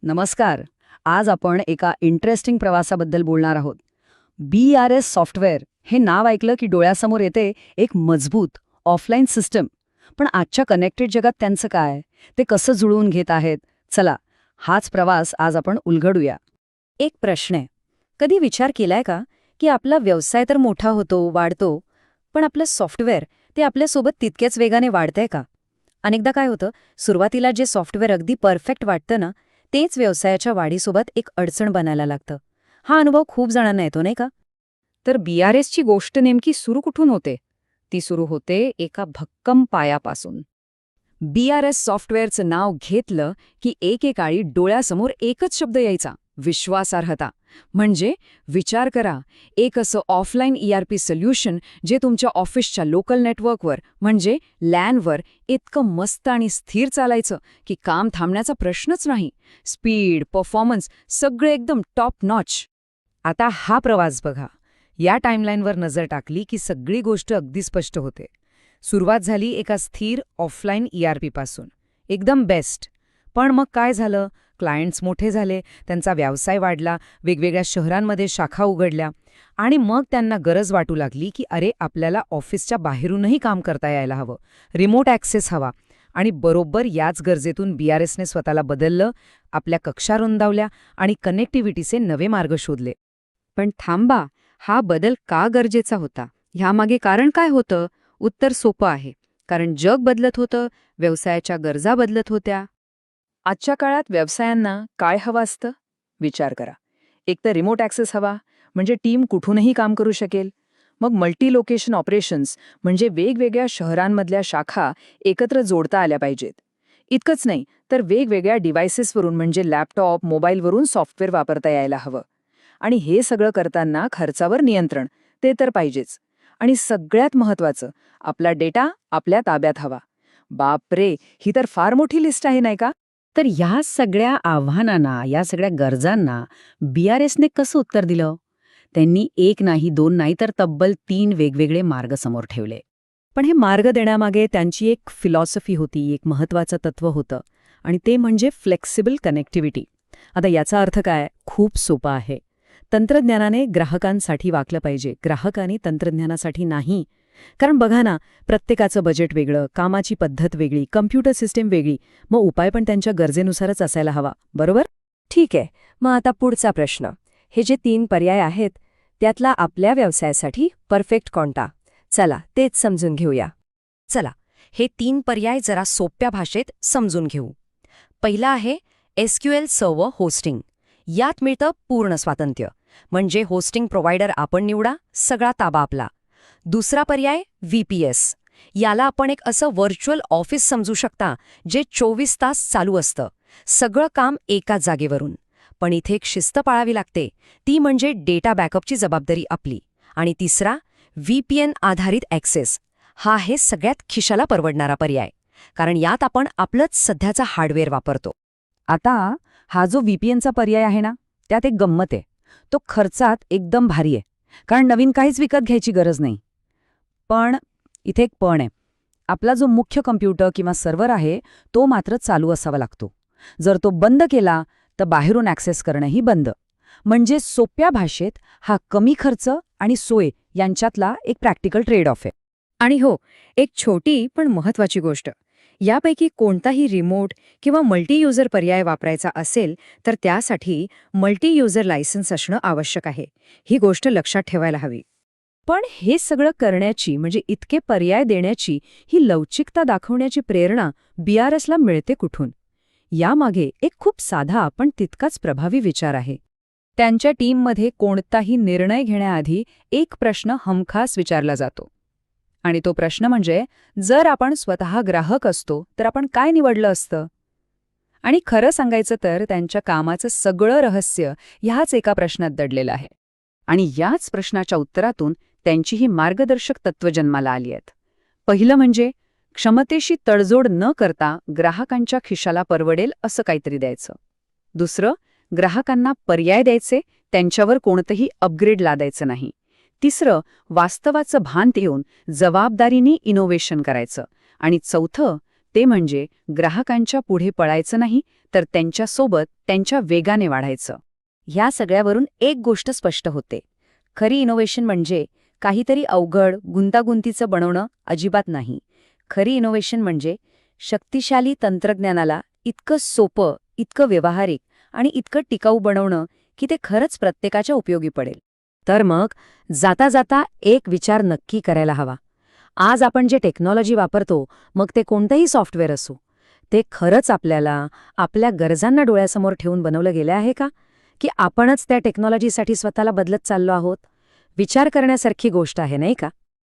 नमस्कार. आज आपण एका इंटरेस्टिंग प्रवासाबद्दल बोलणार आहोत. BRS सॉफ्टवेअर हे नाव ऐकलं की डोळ्यासमोर येते एक मजबूत ऑफलाईन सिस्टम. पण आजच्या कनेक्टेड जगात त्यांचं काय? ते कसं जुळवून घेत आहेत? चला, हाच प्रवास आज आपण उलगडूया. एक प्रश्न आहे. कधी विचार केलाय का की आपला व्यवसाय तर मोठा होतो, वाढतो, पण आपलं सॉफ्टवेअर ते आपल्यासोबत तितक्याच वेगाने वाढतंय का? अनेकदा काय होतं, सुरुवातीला जे सॉफ्टवेअर अगदी परफेक्ट वाटतं ना, तेच व्यवसायाच्या वाढीसोबत एक अडचण बनायला लागतं. हा अनुभव खूप जणांना येतो, नाही का? तर BRSची गोष्ट नेमकी सुरू कुठून होते? ती सुरू होते एका भक्कम पायापासून. BRS सॉफ्टवेअरचं नाव घेतलं की एकेकाळी डोळ्यासमोर एकच शब्द यायचा, विश्वासार्हता. म्हणजे विचार करा, एक असं ऑफलाईन ERP सोल्युशन जे तुमच्या ऑफिसच्या लोकल नेटवर्कवर म्हणजे लॅनवर इतकं मस्त आणि स्थिर चालायचं की काम थांबण्याचा प्रश्नच नाही. स्पीड, परफॉर्मन्स सगळे एकदम टॉप नॉच. आता हा प्रवास बघा. या टाईमलाईनवर नजर टाकली की सगळी गोष्ट अगदी स्पष्ट होते. सुरुवात झाली एका स्थिर ऑफलाईन ERP पासून, एकदम बेस्ट. पण मग काय झालं? क्लायंट्स मोठे झाले, त्यांचा व्यवसाय वाढला, वेगवेगळ्या शहरांमध्ये शाखा उघडल्या आणि मग त्यांना गरज वाटू लागली की अरे, आपल्याला ऑफिसच्या बाहेरूनही काम करता यायला हवं, रिमोट ॲक्सेस हवा. आणि बरोबर याच गरजेतून BRSने स्वतःला बदललं, आपल्या कक्षा रुंदावल्या आणि कनेक्टिव्हिटीचे नवे मार्ग शोधले. पण थांबा, हा बदल का गरजेचा होता? ह्यामागे कारण काय होतं? उत्तर सोपं आहे. कारण जग बदलत होतं, व्यवसायाच्या गरजा बदलत होत्या. आजच्या काळात व्यवसायांना काय हवं असतं? विचार करा. एक तर रिमोट ॲक्सेस हवा, म्हणजे टीम कुठूनही काम करू शकेल. मग मल्टी लोकेशन ऑपरेशन्स, म्हणजे वेगवेगळ्या शहरांमधल्या शाखा एकत्र जोडता आल्या पाहिजेत. इतकंच नाही, तर वेगवेगळ्या डिव्हायसेसवरून म्हणजे लॅपटॉप, मोबाईलवरून सॉफ्टवेअर वापरता यायला हवं. आणि हे सगळं करताना खर्चावर नियंत्रण, ते तर पाहिजेच. आणि सगळ्यात महत्त्वाचं, आपला डेटा आपल्या ताब्यात हवा. बापरे, ही तर फार मोठी लिस्ट आहे, नाही का? तर ह्या सगळ्या आव्हानांना, या सगळ्या गरजांना BRSने कसं उत्तर दिलं? त्यांनी एक नाही, दोन नाही, तर तब्बल 3 वेगवेगळे मार्ग समोर ठेवले. पण हे मार्ग देण्यामागे त्यांची एक फिलॉसॉफी होती, एक महत्त्वाचं तत्त्व होतं, आणि ते म्हणजे फ्लेक्सिबल कनेक्टिव्हिटी. आता याचा अर्थ काय? खूप सोपा आहे. तंत्रज्ञानाने ग्राहकांसाठी वागलं पाहिजे, ग्राहकांनी तंत्रज्ञानासाठी नाही. कारण बघा ना, प्रत्येकाचं बजेट वेगळं, कामाची पद्धत वेगळी, कम्प्युटर सिस्टीम वेगळी, मग उपाय पण त्यांच्या गरजेनुसारच असायला हवा, बरोबर? ठीक आहे. मग आता पुढचा प्रश्न. हे जे 3 पर्याय आहेत, त्यातला आपल्या व्यवसायासाठी परफेक्ट कोणता? चला, तेच समजून घेऊया. चला, हे 3 पर्याय जरा सोप्या भाषेत समजून घेऊ. पहिला आहे SQL सर्व्हर होस्टिंग. यात मिळतं पूर्ण स्वातंत्र्य, म्हणजे होस्टिंग प्रोव्हायडर आपण निवडा, सगळा ताबा आपला. दुसरा पर्याय VPS. याला आपण एक असं व्हर्च्युअल ऑफिस समजू शकता, जे 24 तास चालू असतं, सगळं काम एकाच जागेवरून. पण इथे एक शिस्त पाळावी लागते, ती म्हणजे डेटा बॅकअपची जबाबदारी आपली. आणि तिसरा VPN आधारित ॲक्सेस. हा आहे सगळ्यात खिशाला परवडणारा पर्याय, कारण यात आपण आपलंच सध्याचा हार्डवेअर वापरतो. आता हा जो VPNचा पर्याय आहे ना, त्यात एक गंमत आहे. तो खर्चात एकदम भारी आहे, कारण नवीन काहीच विकत घ्यायची गरज नाही. पण इथे एक पण आहे. आपला जो मुख्य कम्प्युटर किंवा सर्व्हर आहे, तो मात्र चालू असावा लागतो. जर तो बंद केला तर बाहेरून ॲक्सेस करणंही बंद. म्हणजे सोप्या भाषेत हा कमी खर्च आणि सोय यांच्यातला एक प्रॅक्टिकल ट्रेड ऑफ आहे. आणि हो, एक छोटी पण महत्त्वाची गोष्ट. यापैकी कोणताही रिमोट किंवा मल्टी युजर पर्याय वापरायचा असेल, तर त्यासाठी मल्टी युजर लायसन्स असणं आवश्यक आहे. ही गोष्ट लक्षात ठेवायला हवी. पण हे सगळं करण्याची, म्हणजे इतके पर्याय देण्याची, ही लवचिकता दाखवण्याची प्रेरणा BRSला मिळते कुठून? यामागे एक खूप साधा पण तितकाच प्रभावी विचार आहे. त्यांच्या टीममध्ये कोणताही निर्णय घेण्याआधी एक प्रश्न हमखास विचारला जातो. आणि तो प्रश्न म्हणजे, जर आपण स्वतः ग्राहक असतो तर आपण काय निवडलं असतं? आणि खरं सांगायचं तर त्यांच्या कामाचं सगळं रहस्य ह्याच एका प्रश्नात दडलेलं आहे. आणि याच प्रश्नाच्या उत्तरातून त्यांची ही मार्गदर्शक तत्त्व जन्माला आली आहेत. पहिलं म्हणजे क्षमतेशी तडजोड न करता ग्राहकांच्या खिशाला परवडेल असं काहीतरी द्यायचं. दुसरं, ग्राहकांना पर्याय द्यायचे, त्यांच्यावर कोणतंही अपग्रेड लादायचं नाही. तिसरं, वास्तवाचं भान ठेवून जबाबदारीने इनोव्हेशन करायचं. आणि चौथं, ते म्हणजे ग्राहकांच्या पुढे पळायचं नाही, तर त्यांच्यासोबत त्यांच्या वेगाने वाढायचं. ह्या सगळ्यावरून एक गोष्ट स्पष्ट होते. खरी इनोव्हेशन म्हणजे काहीतरी अवघड, गुंतागुंतीचं बनवणं अजिबात नाही. खरी इनोव्हेशन म्हणजे शक्तिशाली तंत्रज्ञानाला इतकं सोपं, इतकं व्यावहारिक आणि इतकं टिकाऊ बनवणं की ते खरंच प्रत्येकाच्या उपयोगी पडेल. तर मग जाता जाता एक विचार नक्की करायला हवा. आज आपण जे टेक्नॉलॉजी वापरतो, मग ते कोणतंही सॉफ्टवेअर असो, ते खरंच आपल्याला आपल्या गरजांना डोळ्यासमोर ठेवून बनवलं गेलं आहे का? की आपणच त्या टेक्नॉलॉजीसाठी स्वतःला बदलत चाललो आहोत? विचार करण्यासारखी गोष्ट आहे, नाही का?